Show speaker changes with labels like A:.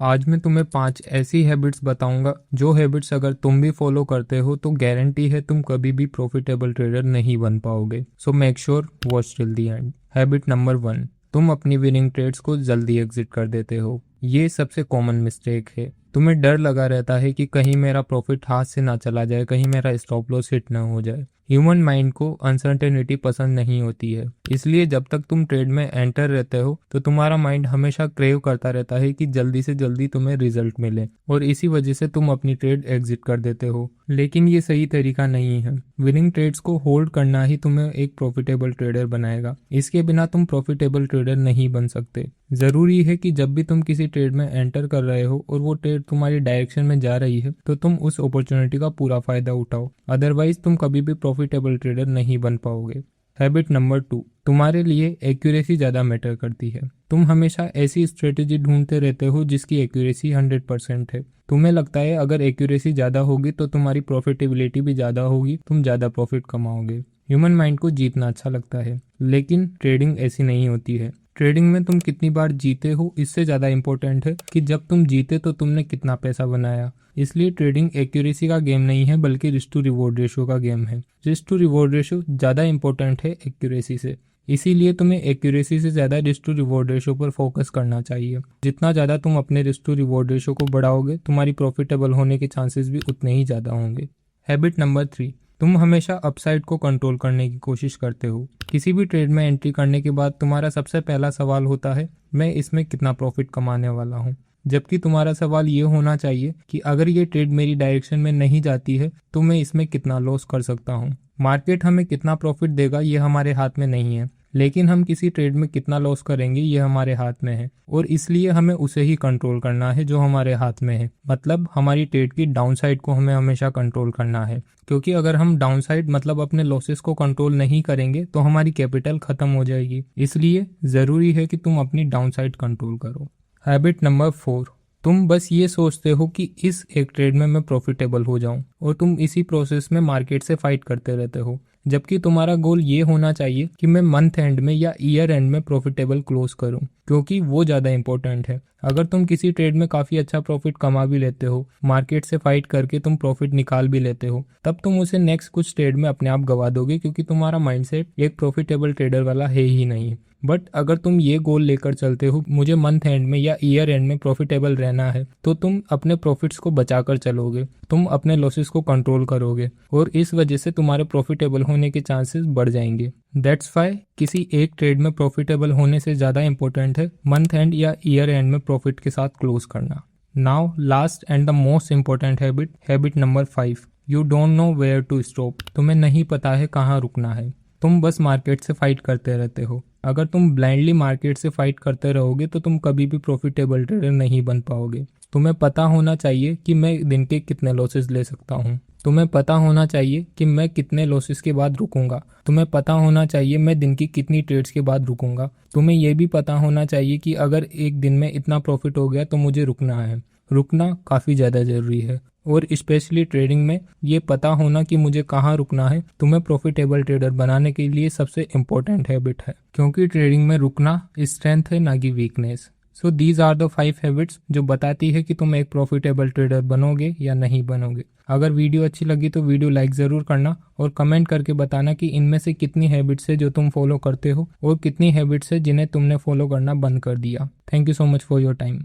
A: आज मैं तुम्हें 5 ऐसी हैबिट्स बताऊंगा जो हैबिट्स अगर तुम भी फॉलो करते हो तो गारंटी है तुम कभी भी प्रॉफिटेबल ट्रेडर नहीं बन पाओगे। So make sure watch till the end. Habit number 1, तुम अपनी विनिंग ट्रेड्स को जल्दी एग्जिट कर देते हो। ये सबसे कॉमन मिस्टेक है। तुम्हें डर लगा रहता है कि कहीं मेरा प्रॉफिट हाथ से ना चला जाए, कहीं मेरा स्टॉप लॉस हिट ना हो जाए। ह्यूमन माइंड को अनसर्टेनिटी पसंद नहीं होती है, इसलिए जब तक तुम ट्रेड में एंटर रहते हो तो तुम्हारा माइंड हमेशा क्रेव करता रहता है कि जल्दी से जल्दी तुम्हें रिजल्ट मिले, और इसी वजह से तुम अपनी ट्रेड एग्जिट कर देते हो। लेकिन ये सही तरीका नहीं है। विनिंग ट्रेड्स को होल्ड करना ही तुम्हें एक प्रॉफिटेबल ट्रेडर बनाएगा। इसके बिना तुम प्रॉफिटेबल ट्रेडर नहीं बन सकते। जरूरी है कि जब भी तुम किसी ट्रेड में एंटर कर रहे हो और वो ट्रेड तुम्हारी डायरेक्शन में जा रही है तो तुम उस अपॉर्चुनिटी का पूरा फायदा उठाओ, अदरवाइज तुम कभी भी प्रॉफिटेबल ट्रेडर नहीं बन पाओगे। हैबिट नंबर 2, तुम्हारे लिए एक्यूरेसी ज़्यादा मैटर करती है। तुम हमेशा ऐसी स्ट्रेटेजी ढूंढते रहते हो जिसकी एक्यूरेसी 100% है। तुम्हें लगता है अगर एक्यूरेसी ज़्यादा होगी तो तुम्हारी प्रॉफिटेबिलिटी भी ज़्यादा होगी, तुम ज़्यादा प्रॉफिट कमाओगे। ह्यूमन माइंड को जीतना अच्छा लगता है, लेकिन ट्रेडिंग ऐसी नहीं होती है। ट्रेडिंग में तुम कितनी बार जीते हो इससे ज़्यादा इम्पोर्टेंट है कि जब तुम जीते तो तुमने कितना पैसा बनाया। इसलिए ट्रेडिंग एक्यूरेसी का गेम नहीं है, बल्कि रिस्क टू रिवॉर्ड रेशियो का गेम है। रिस्क टू रिवॉर्ड रेशियो ज़्यादा इंपॉर्टेंट है एक्यूरेसी से, इसीलिए तुम्हें एक्यूरेसी से ज़्यादा रिस्क टू रिवॉर्ड रेशियो पर फोकस करना चाहिए। जितना ज़्यादा तुम अपने रिस्क टू रिवॉर्ड रेशियो को बढ़ाओगे, तुम्हारी प्रॉफिटेबल होने के चांसेस भी उतने ही ज़्यादा होंगे। हैबिट नंबर 3, तुम हमेशा अपसाइड को कंट्रोल करने की कोशिश करते हो। किसी भी ट्रेड में एंट्री करने के बाद तुम्हारा सबसे पहला सवाल होता है, मैं इसमें कितना प्रॉफिट कमाने वाला हूँ। जबकि तुम्हारा सवाल ये होना चाहिए कि अगर ये ट्रेड मेरी डायरेक्शन में नहीं जाती है तो मैं इसमें कितना लॉस कर सकता हूँ। मार्केट हमें कितना प्रॉफिट देगा ये हमारे हाथ में नहीं है, लेकिन हम किसी ट्रेड में कितना लॉस करेंगे ये हमारे हाथ में है, और इसलिए हमें उसे ही कंट्रोल करना है जो हमारे हाथ में है। मतलब हमारी ट्रेड की डाउन साइड को हमें हमेशा कंट्रोल करना है, क्योंकि अगर हम डाउन साइड मतलब अपने लॉसेस को कंट्रोल नहीं करेंगे तो हमारी कैपिटल खत्म हो जाएगी। इसलिए ज़रूरी है कि तुम अपनी डाउन साइड कंट्रोल करो। हैबिट नंबर 4, तुम बस ये सोचते हो कि इस एक ट्रेड में मैं प्रॉफिटेबल हो जाऊं, और तुम इसी प्रोसेस में मार्केट से फाइट करते रहते हो। जबकि तुम्हारा गोल ये होना चाहिए कि मैं मंथ एंड में या ईयर एंड में प्रॉफिटेबल क्लोज करूं, क्योंकि वो ज़्यादा इंपॉर्टेंट है। अगर तुम किसी ट्रेड में काफ़ी अच्छा प्रॉफिट कमा भी लेते हो, मार्केट से फाइट करके तुम प्रॉफिट निकाल भी लेते हो, तब तुम उसे नेक्स्ट कुछ ट्रेड में अपने आप गवा दोगे, क्योंकि तुम्हारा माइंडसेट एक प्रॉफिटेबल ट्रेडर वाला है ही नहीं। बट अगर तुम ये गोल लेकर चलते हो मुझे मंथ एंड में या ईयर एंड में प्रॉफिटेबल रहना है, तो तुम अपने प्रॉफिट्स को बचाकर चलोगे, तुम अपने लॉसेस को कंट्रोल करोगे, और इस वजह से तुम्हारे प्रॉफिटेबल होने के चांसेस बढ़ जाएंगे। दैट्स वाई किसी एक ट्रेड में प्रॉफिटेबल होने से ज़्यादा इंपॉर्टेंट है मंथ एंड या ईयर एंड में प्रॉफिट के साथ क्लोज करना। Now last and the most important habit, habit number 5, you don't know where to stop. तुम्हें नहीं पता है कहाँ रुकना है। तुम बस मार्केट से फाइट करते रहते हो। अगर तुम ब्लाइंडली मार्केट से फाइट करते रहोगे तो तुम कभी भी प्रॉफिटेबल ट्रेडर नहीं बन पाओगे। तुम्हें पता होना चाहिए कि मैं दिन के कितने लॉसेस ले सकता हूँ। तुम्हें पता होना चाहिए कि मैं कितने लॉसेस के बाद रुकूंगा। तुम्हें पता होना चाहिए मैं दिन की कितनी ट्रेड्स के बाद रुकूंगा। तुम्हें यह भी पता होना चाहिए कि अगर एक दिन में इतना प्रॉफिट हो गया तो मुझे रुकना है। रुकना काफ़ी ज़्यादा ज़रूरी है, और स्पेशली ट्रेडिंग में ये पता होना कि मुझे कहाँ रुकना है तुम्हें प्रॉफिटेबल ट्रेडर बनाने के लिए सबसे इम्पोर्टेंट हैबिट है, क्योंकि ट्रेडिंग में रुकना स्ट्रेंथ है ना कि weakness. So these are the 5 habits जो बताती है कि तुम एक प्रॉफिटेबल ट्रेडर बनोगे या नहीं बनोगे। अगर वीडियो अच्छी लगी तो वीडियो लाइक ज़रूर करना, और कमेंट करके बताना कि इनमें से कितनी हैबिट्स है जो तुम फॉलो करते हो और कितनी हैबिट्स है जिन्हें तुमने फॉलो करना बंद कर दिया। Thank you so much for your time.